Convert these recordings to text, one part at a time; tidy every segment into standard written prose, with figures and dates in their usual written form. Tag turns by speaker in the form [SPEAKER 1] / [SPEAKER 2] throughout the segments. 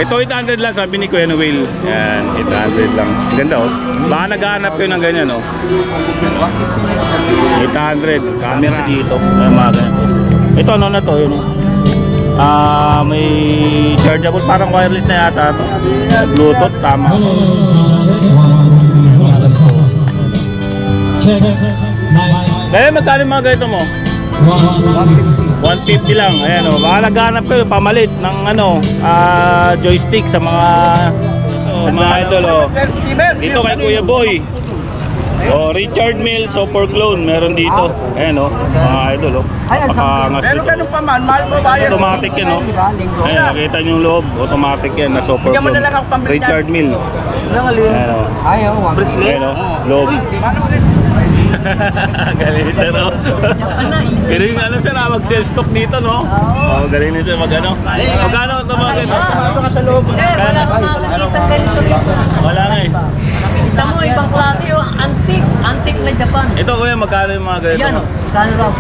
[SPEAKER 1] Ito 800 lang sabi ni Kuya Noel. Yan, 800 lang. Ganda oh. Baka naghahanap kayo ng ganyan oh. 800. Camera dito. Ayan mga ganito. Ito ano na to yun oh. May chargeable parang wireless na yata to. Bluetooth tama. Kaya magkano mga ganito mo? 150 lang. Ayan o. Baka naghanap kayo pamalit ng ano joystick sa mga mga idol o. Dito kay Kuya Boy. O Richard Mills Super Clone meron dito. Ayan o. Mga idol o. Pakangas dito.
[SPEAKER 2] Ganun pa man, mahal mo ba yan?
[SPEAKER 1] Automatic yan o. Ayan nakita nyo yung loob. Automatic yan na Super Clone. Richard Mills. Ayan o. Ayan o. Loob. Galing sir no? Galing ano sir mag-sell stock dito no? Oo, galing din sir mag-ano. Magkano ito mga ganito?
[SPEAKER 2] Pasok ka sa loob.
[SPEAKER 1] Wala nga eh.
[SPEAKER 3] Kita mo ibang klase yung antique na Japan.
[SPEAKER 1] Ito kuya magkano yung mga ganito?
[SPEAKER 3] Yan o, magkano raw?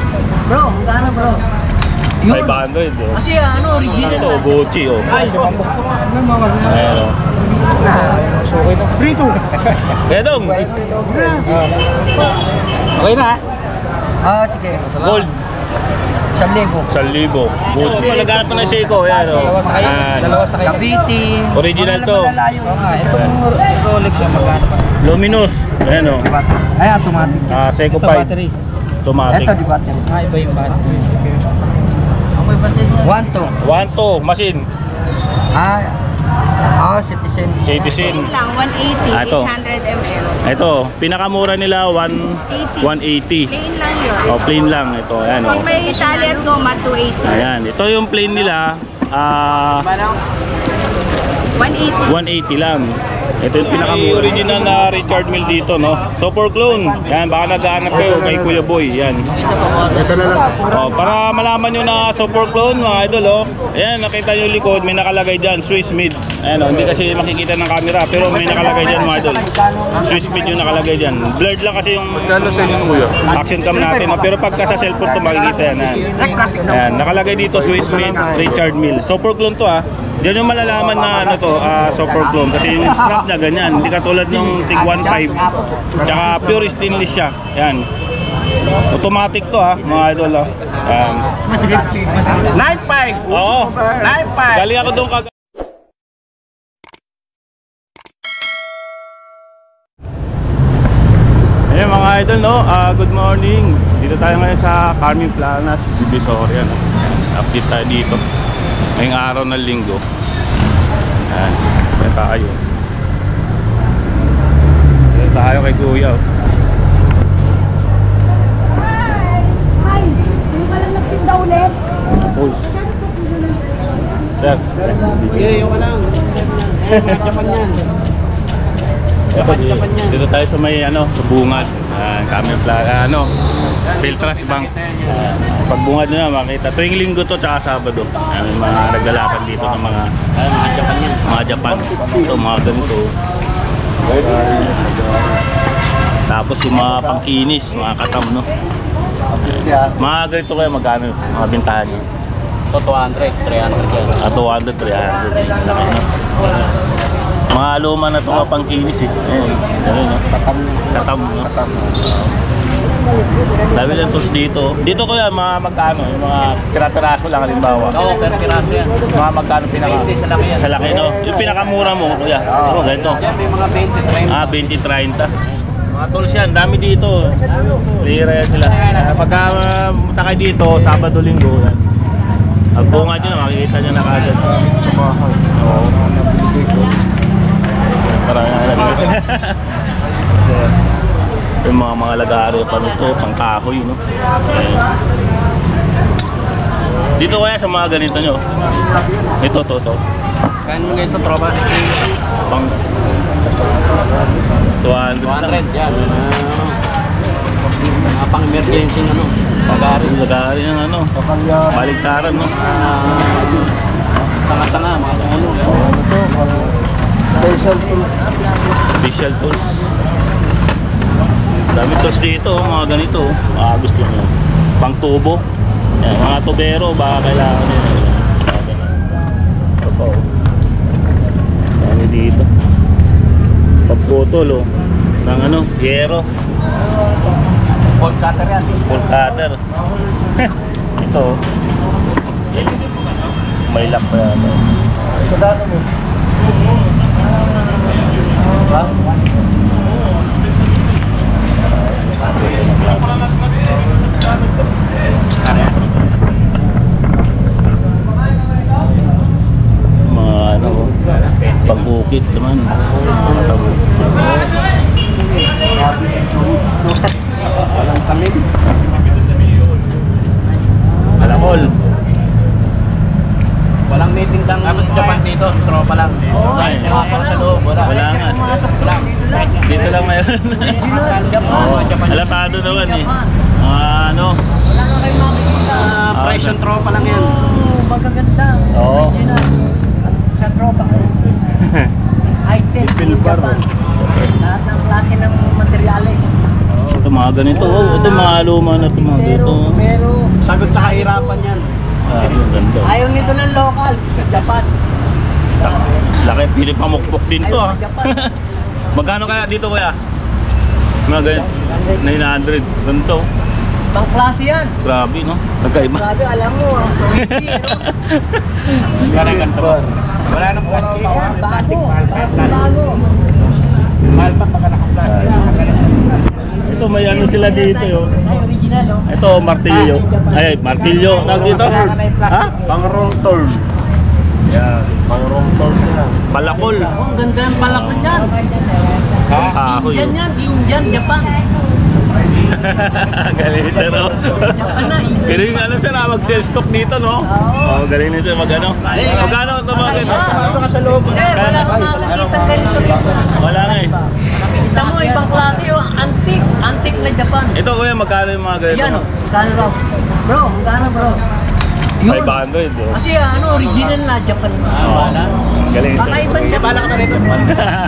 [SPEAKER 3] Bro, magkano bro?
[SPEAKER 1] 500 oh.
[SPEAKER 3] Kasi ano, original.
[SPEAKER 1] Ito Gucci oh. Ayan o.
[SPEAKER 2] Free to.
[SPEAKER 1] Kaya dong.
[SPEAKER 2] Okay na ha? Sige.
[SPEAKER 1] Gold.
[SPEAKER 2] 1,000.
[SPEAKER 1] 1,000. Gucci. Naghanap pa ng Seiko. Ayan o.
[SPEAKER 2] Cavite.
[SPEAKER 1] Original to.
[SPEAKER 2] Itong Rolex yung magkano pa.
[SPEAKER 1] Luminous. Ayan o.
[SPEAKER 2] Ay, automatic.
[SPEAKER 1] Seiko 5. Automatic.
[SPEAKER 2] Ito di battery. Iba yung battery. Amoy ba siya?
[SPEAKER 1] 1.2 machine.
[SPEAKER 2] Citizen.
[SPEAKER 1] Citizen.
[SPEAKER 4] Lang 180,
[SPEAKER 1] Ito.
[SPEAKER 4] 800 ml.
[SPEAKER 1] Ito, pinakamura nila 180.
[SPEAKER 4] Plain lang yun.
[SPEAKER 1] Oh, plain lang ito. Ayan
[SPEAKER 4] Kung
[SPEAKER 1] oh.
[SPEAKER 4] may Italy at goma, 280.
[SPEAKER 1] Ayan, ito yung plain nila
[SPEAKER 4] 180.
[SPEAKER 1] 180 lang. Ito yung pinakamura. Original na Richard Mille dito, no? Super Clone. Yan, baka naghahanap kayo kay Kuya Boy. Yan.
[SPEAKER 2] Ito na lang.
[SPEAKER 1] Oh, para malaman nyo na Super Clone, mga idol, oh. Ayan, nakita nyo yung likod, may nakalagay dyan, Swiss made. Ayan, oh, hindi kasi makikita ng camera, pero may nakalagay dyan, mga idol. Swiss made yung nakalagay dyan. Blurred lang kasi yung action cam natin, no? Pero pagka sa cellphone to, makikita yan. Ayan, nakalagay dito, Swiss made, Richard Mille. Super Clone to, ah. Diyan yung malalaman na ano to, Super Clone. Kasi yung strap niya ganyan, hindi katulad nung Tig 1.5. Tsaka pure stainless siya. Ayan. Automatic to mga idol. Ayan.
[SPEAKER 2] 9.5.
[SPEAKER 1] Oo.
[SPEAKER 2] 9.5.
[SPEAKER 1] Galing ako doon kagad. Ayan mga idol, no? Good morning. Dito tayo ngayon sa Carmen Planas, Divisoria. No? Update tayo dito. Ngayong araw ng linggo. Ayan. Ayan tayo. Ayan tayo kay Kuya.
[SPEAKER 4] Hi! Hindi ka lang nagtinda ulit?
[SPEAKER 1] Pulse. Sir.
[SPEAKER 2] Yung alam. Japan yan.
[SPEAKER 1] Dito tayo sa may sa bungad. Carmen Planas, Beltras Bank. Pagbungad nyo na makita. Tuwing linggo to tsaka Sabado. May mga naglalakad dito ng mga Japan yan. Mga Japan. Ito mga ganito. Tapos yung mga pangkinis, mga katam, no? Mga ganito kayo magkano? Mga bintahan nyo?
[SPEAKER 2] Ito 200, 300 yan.
[SPEAKER 1] 200, 300. Laki na. Mga luma na ito mga pangkinis eh. Ayun, ayun, no? Katam, no? Dami lang tos dito. Dito ko yan, mga magkano? Yung mga pira-piraso lang halimbawa.
[SPEAKER 2] Oo, pero piraso yan.
[SPEAKER 1] Mga magkano pinaka?
[SPEAKER 2] 20 sa laki yan.
[SPEAKER 1] Sa laki, no? Yung pinakamura mo, kuya. Ito, ganito.
[SPEAKER 2] Yan, may mga 20, 30.
[SPEAKER 1] 20-30. Mga tools yan, dami dito. Lira yan sila. Pagka punta kayo dito, Sabado, Linggo. Ang bunga nyo na, makikita nyo na kagad. Oo. Parang yung mga lagari pa nito, pang kahoy, no? Dito kaya sa mga ganito nyo. Ito, to.
[SPEAKER 2] Kaya mo ganito, tropa?
[SPEAKER 1] Pang 200
[SPEAKER 2] yan. Mga pang-emergency
[SPEAKER 1] lagari ng baligtaran, no?
[SPEAKER 2] Sanga-sanga, mga
[SPEAKER 1] Special tools. Dami tools dito, mga ganito. Gusto nyo. Pang tubo. Yan, mga tubero, baka kailangan nyo. putol, oh. Ng ano, yero.
[SPEAKER 2] Full cutter yan.
[SPEAKER 1] Full cutter. Ito, oh. May lock pa yan.
[SPEAKER 2] Ito dito mo.
[SPEAKER 1] Mga ano, pag-bukit naman.
[SPEAKER 2] Walang kami.
[SPEAKER 1] Alakol.
[SPEAKER 2] Walang meeting ng Japan dito. Tropa lang.
[SPEAKER 1] Ay,
[SPEAKER 2] Sa loob. Wala.
[SPEAKER 1] Wala nga.
[SPEAKER 2] Wala.
[SPEAKER 1] Dito lang mayroon. Oo, alatado naman eh. Ano?
[SPEAKER 3] Wala na kayo makikita.
[SPEAKER 2] Presyon tropa lang yan.
[SPEAKER 3] Magaganda.
[SPEAKER 1] Oo.
[SPEAKER 3] Sa tropa. High-tech.
[SPEAKER 1] Silver.
[SPEAKER 3] Japan. Lahat ng klase ng materyales.
[SPEAKER 1] Ito mga ganito. Oh, ito mga luma na ito mga dito.
[SPEAKER 3] Pero
[SPEAKER 2] Sagot sa kahirapan yan.
[SPEAKER 1] Ah, ang ganda.
[SPEAKER 3] ayaw nito ng local. Japan.
[SPEAKER 1] Laki, pilit pamukpok din to ha.
[SPEAKER 3] Japan.
[SPEAKER 1] Magkano kaya dito kuya? Mga ganyan. 900. Ganito.
[SPEAKER 3] Ibang klase yan.
[SPEAKER 1] Grabe no? Nagkaiba.
[SPEAKER 3] Grabe, alam mo. Ang quality, ano?
[SPEAKER 1] Wala ganito.
[SPEAKER 2] Wala nang plastic.
[SPEAKER 3] Bago. Bago.
[SPEAKER 2] Mahal pa pagka naka-plastic.
[SPEAKER 1] Ito may ano sila dito yo.
[SPEAKER 3] Ay, original, oh.
[SPEAKER 1] Ito martilyo. Ay, martilyo. Tawag dito? Ha? Pang-roll turn. Yan. Pang-roll turn na. Palakol.
[SPEAKER 3] Oh, ang ganda ng palakol yan.
[SPEAKER 1] Kahoy.
[SPEAKER 3] Indian yan. Indian, Japan.
[SPEAKER 1] Galing sir, no?
[SPEAKER 3] Japan na, Indian.
[SPEAKER 1] Pero yung ano sir, mag-sell stock dito, no?
[SPEAKER 3] Oo.
[SPEAKER 1] Oh, galing na sir, mag-ano? Magkano ito mga ganito?
[SPEAKER 2] Pasok ka sa loob.
[SPEAKER 3] Sir, wala kang makikita ganito rito.
[SPEAKER 1] Wala nga eh.
[SPEAKER 3] Kita mo, ibang klase, oh. Antique. Antique na Japan.
[SPEAKER 1] Ito kuya, magkano yung mga ganito?
[SPEAKER 3] Yan, oh. Magkano raw? Bro, magkano bro? Yun.
[SPEAKER 1] 500, oh.
[SPEAKER 3] Kasi ano, original na Japan.
[SPEAKER 1] Oh. Galing sir.
[SPEAKER 3] Kakaiba
[SPEAKER 2] Kaya
[SPEAKER 3] niya.
[SPEAKER 2] bala ka ba rito?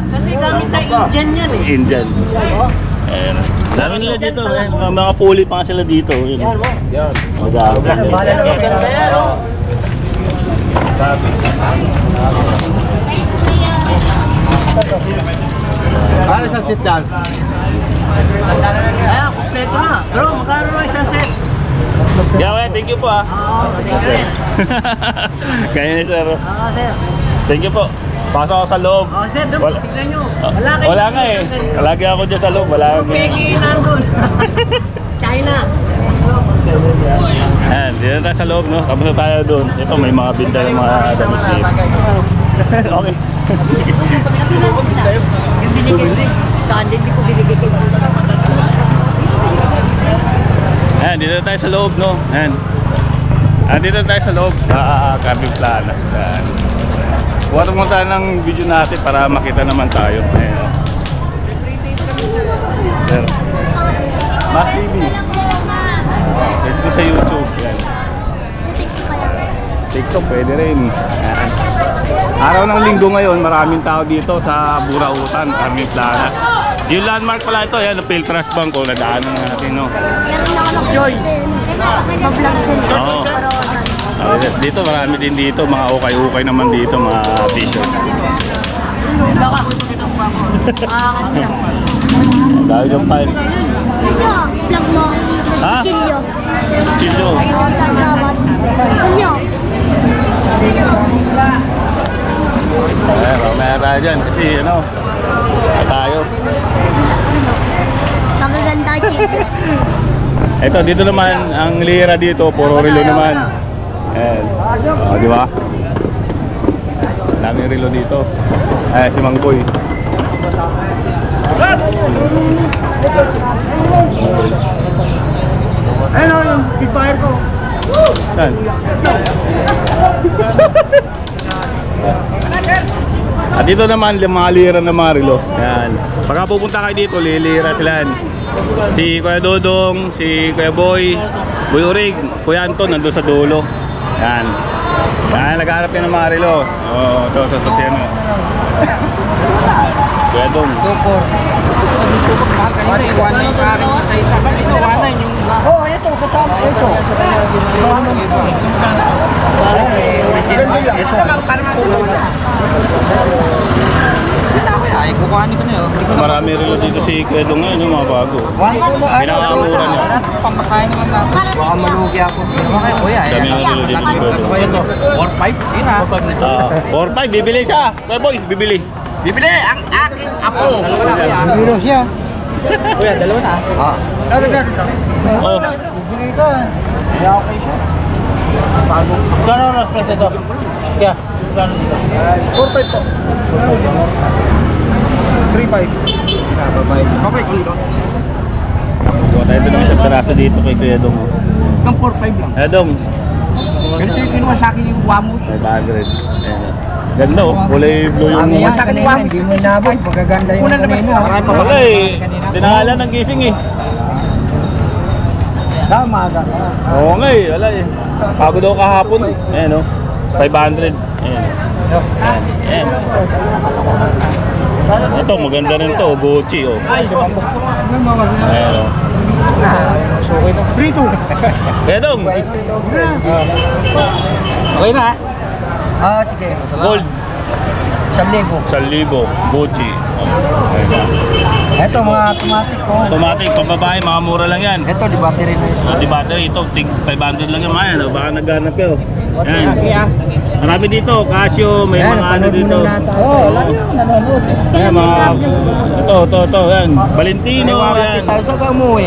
[SPEAKER 3] Kasi gamit na Indian yan eh.
[SPEAKER 1] Indian.
[SPEAKER 3] Oo.
[SPEAKER 1] Ayan. Dami nila dito, eh. Mga puli pa nga sila dito. Yun.
[SPEAKER 3] Yan mo.
[SPEAKER 2] Yan.
[SPEAKER 1] Mag-aaral.
[SPEAKER 3] Bala na maganda yan, oh.
[SPEAKER 1] Sabi.
[SPEAKER 2] Ano sa sit down?
[SPEAKER 3] Ayan, kompleto na. Bro, magkano na isang set?
[SPEAKER 1] Yeah, thank you po ah.
[SPEAKER 3] Oo, okay.
[SPEAKER 1] Kaya ni sir.
[SPEAKER 3] Oo, sir.
[SPEAKER 1] Thank you po. Pasok ako sa loob.
[SPEAKER 3] Oo, sir, doon,
[SPEAKER 1] Wala.
[SPEAKER 3] tignan nyo.
[SPEAKER 1] Ah,
[SPEAKER 3] kayo.
[SPEAKER 1] wala nga eh. Lagi ako dyan sa loob. Wala nga.
[SPEAKER 3] Peki nandun. China.
[SPEAKER 1] Ayan, dito tayo sa loob, no? Tapos na tayo doon. Ito, may mga binta ng mga damit dito. Okay.
[SPEAKER 4] Yung binigay ko. Hindi ko binigay ko.
[SPEAKER 1] Ayan, dito tayo sa loob, no? Ayan. Dito tayo sa loob. Carving Planas. Huwag mo tayo ng video natin para makita naman tayo. Ayan. Sir. Mac TV. Search mo sa YouTube. Ayan. TikTok, pwede rin. Ayan. Araw ng linggo ngayon, maraming tao dito sa Burautan, Carving Planas. Yung landmark pala ito, yan, Piltras Bank, kung nadaanan natin, no?
[SPEAKER 4] George. Mablog din.
[SPEAKER 1] Oo. Dito, marami din dito, mga ukay-ukay naman dito, mga t-shirt.
[SPEAKER 4] Ito ka. Kanya.
[SPEAKER 1] Dahil yung pants.
[SPEAKER 4] Vlog mo.
[SPEAKER 1] Ha?
[SPEAKER 4] Kilyo.
[SPEAKER 1] Kilo.
[SPEAKER 4] Sa Japan. Kunyo.
[SPEAKER 1] Mamaya tayo dyan, kasi ano, tayo.
[SPEAKER 4] Magaganda kilyo.
[SPEAKER 1] Ito, dito naman, ang lira dito, puro relo naman. Ayan. O, di ba? Daming relo dito. Ayan, si Mang Boy.
[SPEAKER 2] Ano yung big-fire ko?
[SPEAKER 1] Saan? At dito naman, mga lira ng mga relo. Ayan. Pagka pupunta kayo dito, lilira sila. Si Kuya Dodong, si Kuya Boy, Boy Urig, Kuya Anton, nandun sa dulo. Yan. Yan, nag-aarap yan ng mga relo. Oo, ito, sa Tosiano. Kuya Dong.
[SPEAKER 3] Oo, ito, kasama. Ito. Ito.
[SPEAKER 2] Kuhanin ko na yun.
[SPEAKER 1] Marami relo dito si Kuya ngayon, yung mga bago.
[SPEAKER 2] 1-2 mo.
[SPEAKER 1] Pinakamura niya.
[SPEAKER 2] Pambasahin naman natin. Baka malugi ako. Okay, kuya.
[SPEAKER 1] Dami ng relo dito si Kuya
[SPEAKER 2] Kuya to. 4-5? Yun ha.
[SPEAKER 1] 4-5, bibili siya. Kuya Boy, bibili.
[SPEAKER 2] Bibili ang aking apo.
[SPEAKER 5] Biro siya.
[SPEAKER 2] Kuya, dalawa na.
[SPEAKER 1] Oh.
[SPEAKER 5] Bibili ka.
[SPEAKER 2] Kaya okay siya. Gano'n ang express ito? Kaya, gano'n dito?
[SPEAKER 5] 4-5 po. 3-5.
[SPEAKER 2] Okay, kung dito.
[SPEAKER 1] Kuha tayo ng isang taraso dito kay Kuya Dong.
[SPEAKER 2] Ang 4-5 lang.
[SPEAKER 1] Kuya Dong,
[SPEAKER 2] Ganito yung kinuha sa akin yung Wamos.
[SPEAKER 1] 500. Ayan. Ganda oh, kulay blue yung...
[SPEAKER 5] Ano yan
[SPEAKER 2] Sa akin,
[SPEAKER 5] kanina, hindi mo inabot. Magaganda yung
[SPEAKER 2] Una naman.
[SPEAKER 5] kanina.
[SPEAKER 1] Wala eh, dinahalan ng gising eh.
[SPEAKER 5] Tama ka.
[SPEAKER 1] Oo nga eh, wala eh. Bago daw kahapon. Ayan oh, 500. Ayan. Ayan. Ito, maganda rin to, Gucci oh.
[SPEAKER 5] Ano mo kasi?
[SPEAKER 1] Ayan oh.
[SPEAKER 5] Prito.
[SPEAKER 1] Kuya Dong,
[SPEAKER 2] Okay na ha?
[SPEAKER 5] Ah, sige.
[SPEAKER 1] gold,
[SPEAKER 5] 1,000.
[SPEAKER 1] 1,000, Gucci.
[SPEAKER 5] Ito mga automatic ko.
[SPEAKER 1] Automatic, pambabae, mga mura lang yan.
[SPEAKER 5] Ito, di battery na ito.
[SPEAKER 1] Di battery, ito, tig 500 lang yan, man. Baka naghanap kayo. Yan. Marami dito, Casio, may
[SPEAKER 5] Yan,
[SPEAKER 1] mga ano
[SPEAKER 5] napanood
[SPEAKER 1] dito.
[SPEAKER 5] mo na tayo.
[SPEAKER 2] Oo, lagi naman nanonood eh.
[SPEAKER 1] Yan, mga, ito, yan. Valentino, yan.
[SPEAKER 2] Tayo sa ka umuwi.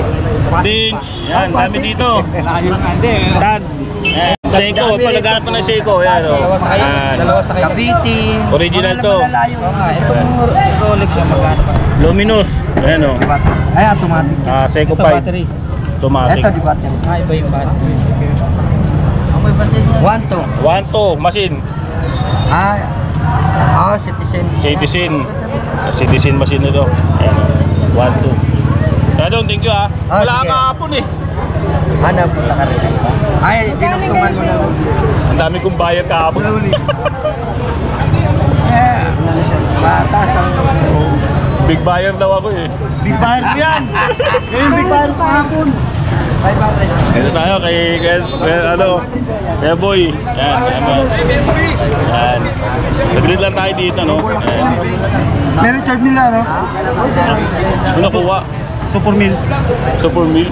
[SPEAKER 1] Dinch, yan, dami dito.
[SPEAKER 2] Layo nga, hindi.
[SPEAKER 1] Tag, yan. Seiko, pag naghanap mo ng Seiko, yan.
[SPEAKER 2] Dalawa sa kayo.
[SPEAKER 1] Yan.
[SPEAKER 2] Dalawa sa kayo.
[SPEAKER 5] Cavite.
[SPEAKER 1] Original to.
[SPEAKER 2] Itong Rolex na magkano.
[SPEAKER 1] Luminous, ayan o.
[SPEAKER 5] Ay, automatic.
[SPEAKER 1] Seiko
[SPEAKER 2] Ito
[SPEAKER 1] 5.
[SPEAKER 2] battery.
[SPEAKER 1] Automatic.
[SPEAKER 5] Ito, di battery.
[SPEAKER 2] Iba yung battery. Amoy ba sa inyo?
[SPEAKER 5] 1-2.
[SPEAKER 1] 1 machine.
[SPEAKER 5] Citizen.
[SPEAKER 1] Citizen machine ito. Ayan o. 1, 2. Kaya doon, thank you ha. Wala
[SPEAKER 5] sige.
[SPEAKER 1] ka kahapon eh.
[SPEAKER 5] Hanap punta ka rin. Ay, dinugtungan mo na lang.
[SPEAKER 1] Ang dami kong bayad kahapon.
[SPEAKER 5] Batas ang...
[SPEAKER 1] Big buyer daw ako eh. Big buyer yan.
[SPEAKER 5] Yung big file pa hapon. 500.
[SPEAKER 1] Ito tayo kay Boy. Yan, yan. Naglit lang tayo dito, no? Ayan.
[SPEAKER 5] Meron charge nila, no?
[SPEAKER 1] Ano nakuha?
[SPEAKER 5] Super meal.
[SPEAKER 1] Super meal.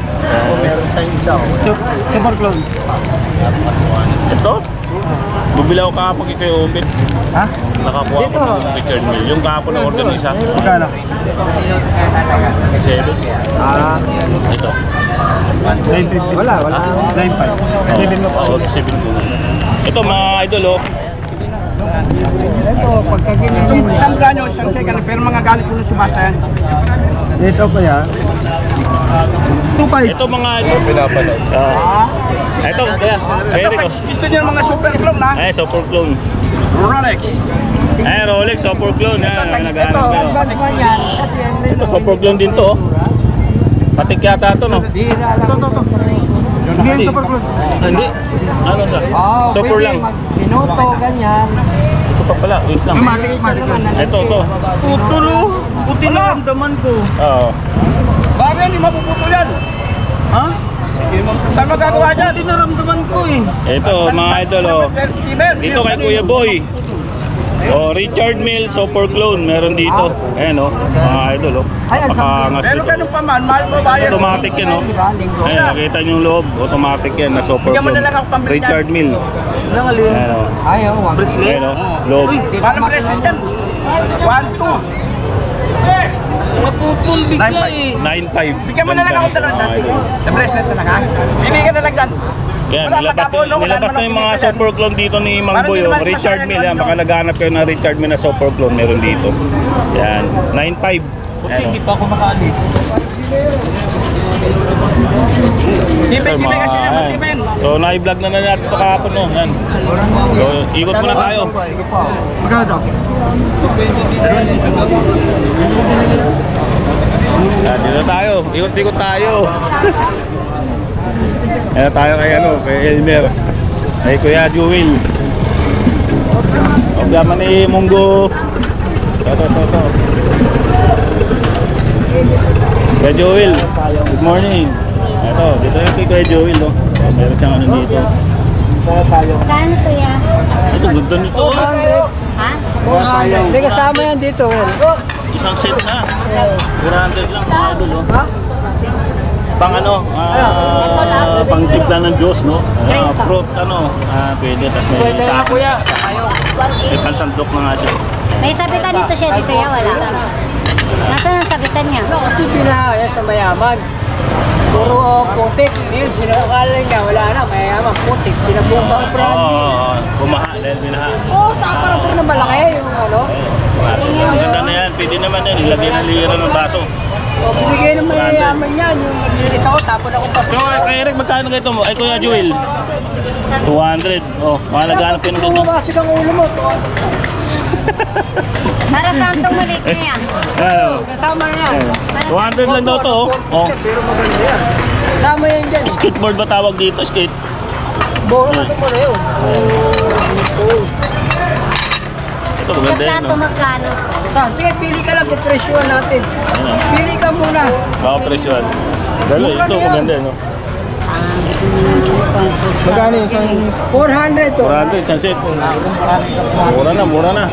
[SPEAKER 5] Super clone.
[SPEAKER 1] Ito? Bumili ako kahapon kay Obit.
[SPEAKER 5] Ha?
[SPEAKER 1] Nakakuha ko ng Richard Mill. Yung kahapon na order ng isa.
[SPEAKER 5] Magkano?
[SPEAKER 1] 7. Ito.
[SPEAKER 5] 950. Wala. 9.5. 7 mo pa.
[SPEAKER 1] 7 ko. Ito mga idol oh.
[SPEAKER 5] Ito, pagka ganyan.
[SPEAKER 2] Isang ganyo, isang second, pero mga galit ko na si Basta yan.
[SPEAKER 5] Dito ko yan. 2.5.
[SPEAKER 1] Ito mga idol. Pinapanood. Ito, kaya. Very good.
[SPEAKER 2] Gusto niyo ng mga super clone ha?
[SPEAKER 1] Super clone.
[SPEAKER 2] Rolex.
[SPEAKER 1] Rolex, super clone. Yan, naghahanap kayo.
[SPEAKER 2] yan. Kasi
[SPEAKER 1] Ito, super clone din to oh. Patik yata ito no?
[SPEAKER 5] Ito. Hindi yan super clone.
[SPEAKER 1] Hindi. Ano ba? Super lang.
[SPEAKER 2] Minuto, ganyan.
[SPEAKER 1] Ito pa pala. Wait lang.
[SPEAKER 5] Matic yan.
[SPEAKER 1] Ito.
[SPEAKER 2] Putulo. Puti na ang daman ko.
[SPEAKER 1] Oo.
[SPEAKER 2] Bakit hindi mapuputol yan? Ha? Saan magagawa dyan? Hindi naramdaman ko eh.
[SPEAKER 1] Ito mga idol oh. Dito kay Kuya Boy. Richard Mill Super Clone meron dito. Ayan oh. Mga idol oh. Pakangas
[SPEAKER 2] Pero
[SPEAKER 1] dito.
[SPEAKER 2] ganun pa man, mahal mo ba yan?
[SPEAKER 1] Automatic yan oh. Ayan, nakita nyo yung loob. Automatic yan na Super
[SPEAKER 2] Bigyan mo na
[SPEAKER 1] Clone.
[SPEAKER 2] lang ako pambili yan.
[SPEAKER 1] Richard Mill.
[SPEAKER 2] Ilang alin?
[SPEAKER 1] Ayan oh.
[SPEAKER 5] Ayaw, wag.
[SPEAKER 1] Ayan oh. Loob.
[SPEAKER 2] Paano bracelet yan? 1, 2. Mapupul bigla eh.
[SPEAKER 1] 9.5.
[SPEAKER 2] Bigyan mo na lang ako dalawang
[SPEAKER 1] Mga idol.
[SPEAKER 2] na bracelet na lang ha? Bili ka na lang dyan.
[SPEAKER 1] Yan,
[SPEAKER 2] Wala
[SPEAKER 1] nilabas
[SPEAKER 2] pagkapon, no? Wala
[SPEAKER 1] na
[SPEAKER 2] naman
[SPEAKER 1] yung mga
[SPEAKER 2] ang
[SPEAKER 1] Super Clone dito ni Mang
[SPEAKER 2] Parang
[SPEAKER 1] Boy
[SPEAKER 2] hindi
[SPEAKER 1] oh.
[SPEAKER 2] naman
[SPEAKER 1] Richard
[SPEAKER 2] masyadong
[SPEAKER 1] Mill yan.
[SPEAKER 2] ano.
[SPEAKER 1] Baka naghanap kayo ng Richard Mill na Super Clone meron dito. Yan. 9.5. Ayan oh.
[SPEAKER 2] pa ako makaalis. Tipid kasi naman,
[SPEAKER 1] Ayan.
[SPEAKER 2] tipid.
[SPEAKER 1] So, na-vlog na natin ito kahapon no. Yan. So, ikot muna tayo.
[SPEAKER 5] Magkano?
[SPEAKER 1] Yan, dito tayo. Ikot-ikot tayo. Ayan tayo kay Elmer. Kay Kuya Jewel. O gaman ni Munggo. Ito. Kuya Jewel. Good morning. Ito, dito yung kay Kuya Jewel no. Meron siyang ano dito.
[SPEAKER 4] Kano kuya?
[SPEAKER 1] Ito, ganda nito.
[SPEAKER 4] Ha?
[SPEAKER 5] Hindi kasama yan dito.
[SPEAKER 1] isang set na. 400 lang mga idol, oh. Pang ano, pang timpla ng Diyos, no? Fruit, ano, pwede. Tapos may taas na may pansandok na nga siya.
[SPEAKER 4] May sabitan dito siya, dito yan, wala. Nasaan ang sabitan niya?
[SPEAKER 3] Kasi pinahaya sa mayaman. Puro putik. Ngayon, sinakala niya, wala na, mayaman, putik. Sinabong pa ang brand.
[SPEAKER 1] Oo, bumaha, dahil binaha.
[SPEAKER 3] Oo, sa aparatur na malaki, yung ano.
[SPEAKER 1] Ang ganda na yan, pwede naman yan. Ilagay na lira ng baso.
[SPEAKER 3] O, binigay ng mayayaman yan. Yung maglilis ako, tapon ako pa
[SPEAKER 1] So, kay Eric, magkano kayo ito mo? Ay, Kuya Jewel? 200. Oh, mga naghanap kayo ng
[SPEAKER 3] Gusto mo
[SPEAKER 1] ganyan.
[SPEAKER 3] basig ang ulo mo.
[SPEAKER 4] Para saan itong maliit na yan?
[SPEAKER 1] Ano?
[SPEAKER 3] Sasama na yan.
[SPEAKER 1] 200 lang daw to, oh.
[SPEAKER 3] Pero maganda yan. Kasama yan dyan.
[SPEAKER 1] Skateboard ba tawag dito? Skate?
[SPEAKER 3] Boro na ito mo na yun.
[SPEAKER 1] Ito,
[SPEAKER 4] Sa
[SPEAKER 1] maganda yan,
[SPEAKER 4] plato
[SPEAKER 1] no?
[SPEAKER 4] magkano?
[SPEAKER 3] Saan? Sige, pili ka lang, pupresyohan natin. Pili ka muna.
[SPEAKER 1] Baka presyon. Dalo, ito, maganda yan, no?
[SPEAKER 5] Magkano yung isang
[SPEAKER 3] 400 to.
[SPEAKER 1] 400, isang set. Mura na, mura na.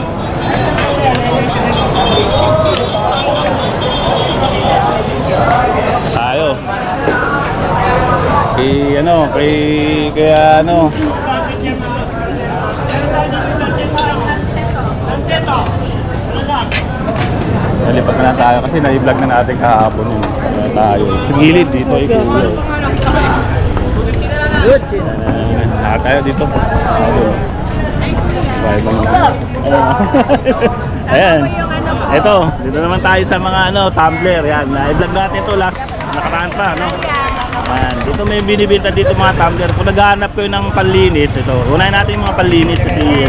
[SPEAKER 1] Tayo. Kaya ano. Nalipat na lang tayo kasi na-vlog na natin kahapon yun. Kaya tayo. Gilid dito ay kulo.
[SPEAKER 3] Good.
[SPEAKER 1] Tayo dito. Ayan. Ito, dito naman tayo sa mga tumbler. Yan, na-vlog natin ito last nakaraan pa, no? Ayan, dito may binibenta dito mga tumbler. Kung naghahanap kayo ng panlinis, ito. Unahin natin yung mga panlinis kasi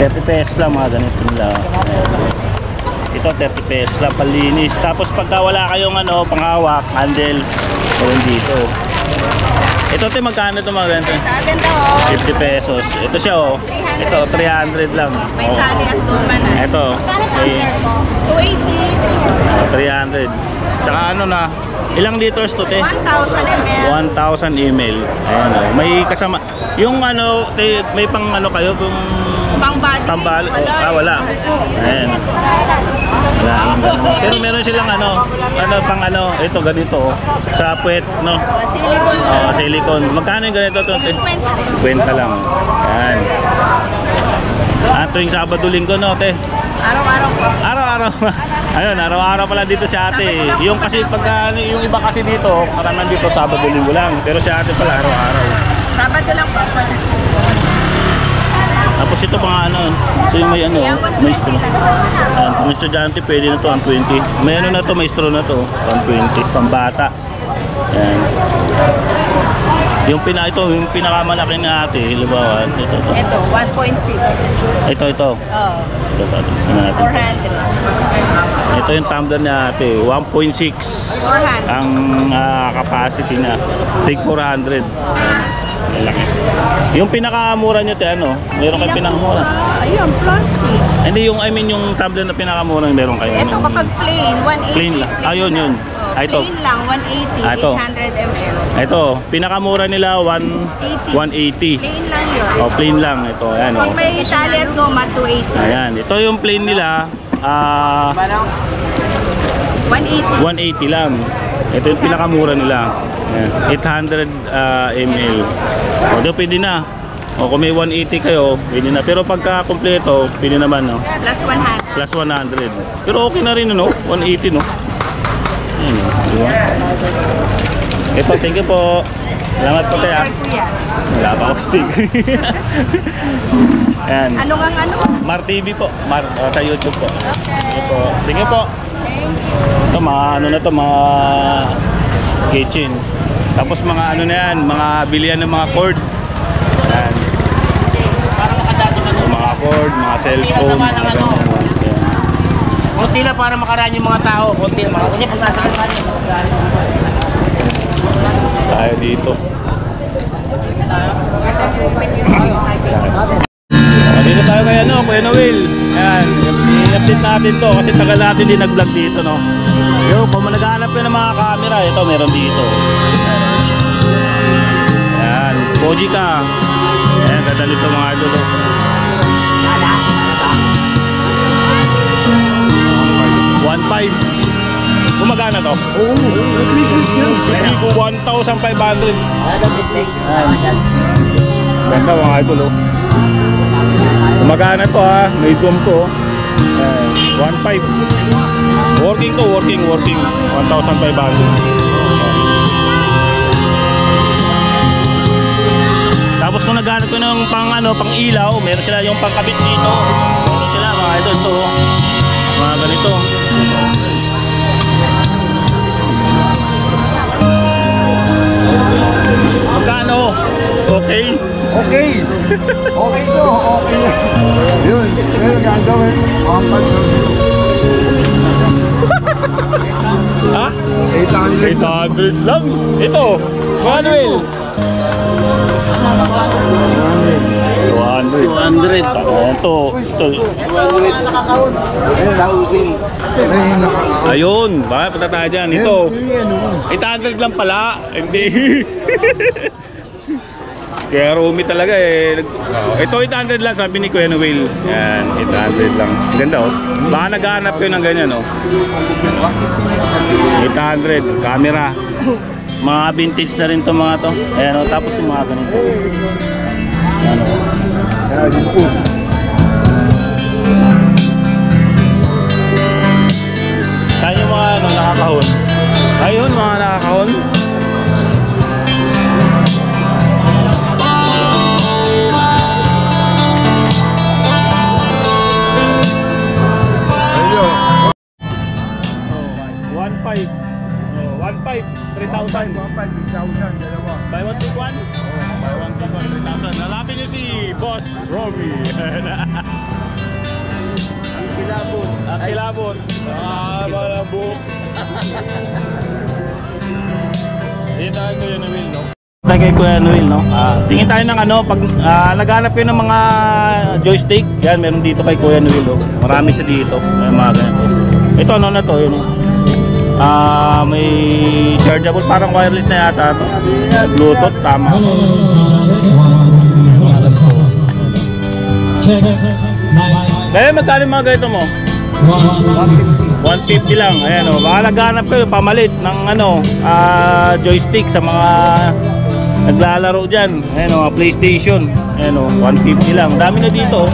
[SPEAKER 1] 30 pesos lang mga ganito nila. Ito 30 pesos lang panlinis. Tapos pagka wala kayong panghawak, handle, gawin dito. Ito magkano ito mga ganito? 50 pesos. Ito siya Ito 300 lang.
[SPEAKER 6] May tali at goma na.
[SPEAKER 1] Ito.
[SPEAKER 4] Magkano tumbler mo?
[SPEAKER 6] 280,
[SPEAKER 1] 300. Saka ilang liters to, te?
[SPEAKER 6] 1,000 ml.
[SPEAKER 1] 1,000 ml. Ayan may kasama. Yung te, may pang kayo kung
[SPEAKER 6] Pang-body.
[SPEAKER 1] tambal. Wala. Ayan. Wala. Pero meron silang pang ito ganito sa puwet, no?
[SPEAKER 6] Silicone.
[SPEAKER 1] Silicone. Magkano yung ganito to?
[SPEAKER 6] 50.
[SPEAKER 1] 20 lang. Ayan. Tuwing Sabado Linggo, no, te?
[SPEAKER 6] Araw-araw po.
[SPEAKER 1] Araw-araw. Ayun, araw-araw pala dito si ate. Yung kasi pagka yung iba kasi dito, karamihan dito Sabado Linggo lang. Pero si ate pala araw-araw.
[SPEAKER 6] Sabado lang po ako.
[SPEAKER 1] Tapos ito mga ito yung may straw. Ayan, kung estudyante pwede na to, 120. May na to, may straw na to, 120. Pambata. Ayan. Yung pinakamalaki na ate, libawan. Ito.
[SPEAKER 6] Ito, 1.6.
[SPEAKER 1] Ito.
[SPEAKER 6] Oo.
[SPEAKER 1] Ito.
[SPEAKER 6] 400.
[SPEAKER 1] Ito yung tumbler niya ate, 1.6.
[SPEAKER 6] 400.
[SPEAKER 1] Ang capacity niya, tig 400. Malaki. Yung pinakamura nyo, te, meron kayong pinakamura?
[SPEAKER 6] Ayun, plastic.
[SPEAKER 1] Hindi, yung yung tumbler na pinakamura meron kayo.
[SPEAKER 6] Ito kapag plain, 180.
[SPEAKER 1] Plain lang. Ayun, yun. Ito.
[SPEAKER 6] Plain lang, 180,
[SPEAKER 1] Ito.
[SPEAKER 6] 800 ml.
[SPEAKER 1] Ito, pinakamura nila 180.
[SPEAKER 6] Plain lang yun.
[SPEAKER 1] Plain lang ito. Ayan,
[SPEAKER 6] Pag may tali at goma, 280.
[SPEAKER 1] Ayan, ito yung plain nila.
[SPEAKER 6] 180.
[SPEAKER 1] 180 lang. Ito yung pinakamura nila. Ayan, 800 ml. Doon pwede na. Kung may 180 kayo, pwede na. Pero pagka kompleto, pwede naman, no?
[SPEAKER 6] Plus 100.
[SPEAKER 1] Plus 100. Pero okay na rin, 180, no? Ayan, diba? Ito, thank you po. Salamat po tayo. Wala pa ako stick. Ayan.
[SPEAKER 6] Ano nga
[SPEAKER 1] Mar TV po. Sa YouTube po. Thank you po. Thank you po. Ito mga mga kitchen. Tapos mga na yan, mga bilihan ng mga cord. Ayan. Mga cord, mga cellphone, mga ganyan.
[SPEAKER 3] Kunti lang para makaraan yung mga tao. Kunti lang. Kunti pag nasaan
[SPEAKER 1] Tayo dito. Dito tayo kay Kuya Noel. Ayan, i-update natin to kasi tagal natin din nag-vlog dito, no. Yo, kung naghahanap kayo ng mga camera, ito meron dito. Ayan, Bojica. Ayan, ganda nito mga idol. Gumagana to?
[SPEAKER 5] Oo, nag-request yan.
[SPEAKER 1] Bigo 1,500.
[SPEAKER 3] Ayan.
[SPEAKER 1] Ganda mga idol oh. Gumagana to ha. May zoom to oh. 1,500. Working to, working. 1,500. Tapos kung naghanap ko ng pang ilaw, meron sila yung pangkabit dito. Meron sila mga idol to. Mga ganito. Magkano? Okay.
[SPEAKER 5] Okay. Okay to, okay. Yun, pero gagawin.
[SPEAKER 1] Ha?
[SPEAKER 5] 800.
[SPEAKER 1] 800 lang. Ito, Manuel. 200. Ito.
[SPEAKER 5] Ayun, nausin.
[SPEAKER 1] Ayun, bakit punta tayo dyan? Ito, 800 lang pala. Hindi. Kaya rumi talaga eh. Ito 800 lang sabi ni Kuya Noel. Yan, 800 lang. Ganda oh. Baka naghahanap kayo ng ganyan oh. 800, camera. Mga vintage na rin to mga to. Ayan oh, tapos yung mga ganito. Ayan oh. Saan yung mga nakakahon? Ayun, mga nakakahon.
[SPEAKER 5] Ayun.
[SPEAKER 1] 1,500, 3,000.
[SPEAKER 5] 1,500, dalawa.
[SPEAKER 1] Buy one take one? Buy one take one, 3,000. Lalapin niyo si Boss Romy. Ang kilabot. Malabot. Dito tayo Kuya Noel, no? Tayo kay Kuya Noel, no? Tingin tayo ng pag naghanap kayo ng mga joystick, yan, meron dito kay Kuya Noel, no? Marami siya dito. May mga ganito. Ito, ano na to, yun, no? May chargeable, parang wireless na yata to. Bluetooth, tama. Kaya magkano yung mga ganito mo? 150 lang. Ayan o, baka naghanap kayo pamalit ng joystick sa mga naglalaro dyan. Ayan o, PlayStation. Ayan o, 150 lang. Dami na dito o.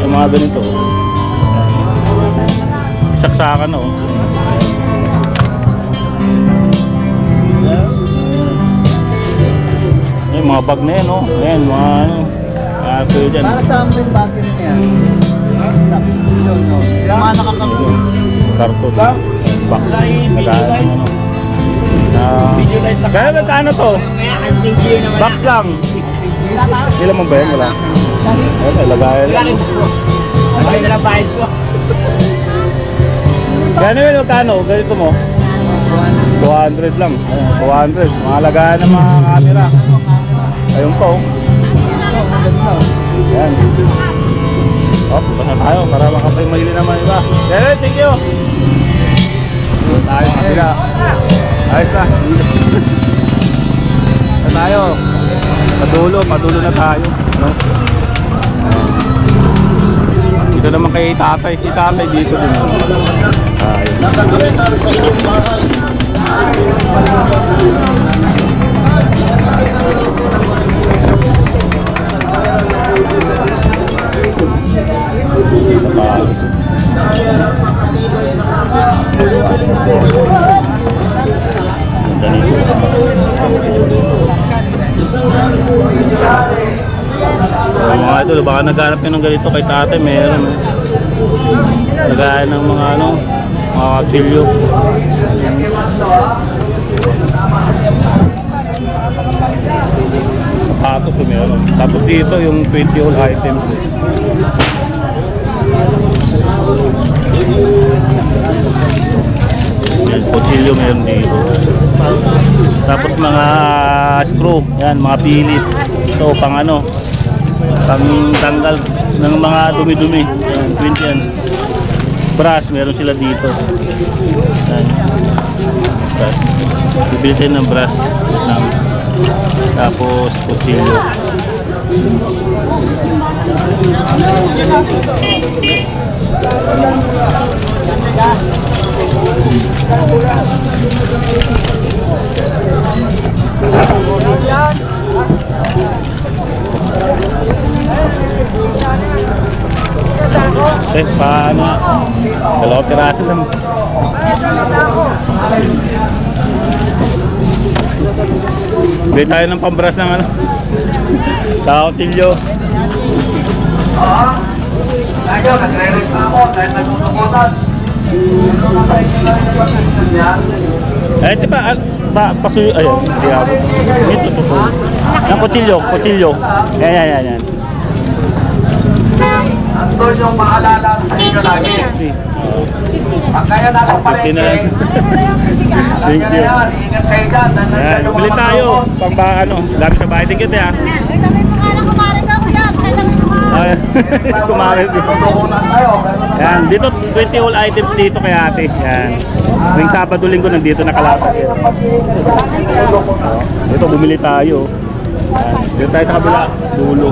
[SPEAKER 1] Yung mga ganito o. Saksakan o. Ayan, mga bag na yan o. Ayan, mga kayo dyan.
[SPEAKER 3] Para saan mo yung battery na yan? Yung mga nakakagod.
[SPEAKER 1] Karton. Box. Nagkaan ano. Kaya magkano to? Box lang. Ilan mo ba yan? Wala. Ayun, lagayan lang.
[SPEAKER 3] Ay, nalang bahid ko.
[SPEAKER 1] Gano'n yun, magkano? Ganito mo? 200 lang. Ayun, 200. Mga lagayan ng mga camera. Ayun po. Ayan. Punta na tayo para makapag-maili naman iba. Kaya, thank you. Tayo, kapila. Ayos na. Tayo. Padulo na tayo. No? Dito naman kay tatay. Kay tatay dito din. Mga idol, baka naghanap nyo ng ganito kay tatay, meron. Naghahanap ng mga mga kapsilyo. Sapatos meron. Tapos dito yung 20 all items. Yan, kutsilyo meron dito. Tapos mga screw, yan, mga pilit. Ito, pang pang tanggal ng mga dumi-dumi. Yan, 20 yan. Brass, meron sila dito. Yan. Brass. Bibili tayo ng brass. Tapos, kutsilyo. Paano? Dalawang piraso lang. Bili tayo ng pambras ng ano. Tao, tilyo. Eh, di ba, pasuyo, ayun, hindi ako. Ito, ito. Ang kutsilyo. Yan.
[SPEAKER 2] Andun yung maalala sa inyo lagi.
[SPEAKER 1] 60.
[SPEAKER 2] Pag kaya nasa
[SPEAKER 1] 50 na
[SPEAKER 2] palengke,
[SPEAKER 1] lang. Thank you.
[SPEAKER 2] ingat kayo dyan.
[SPEAKER 1] Yan, bili tayo. Pang ba, ano, dami sa bahay. Tingkit ya. Ay, kumarin dito. Yan, dito 20 all items dito kay ate. Yan. Ngayong Sabado Linggo nandito nakalapag yan. Ito bumili tayo. Yan. Dito tayo sa kabila. Dulo.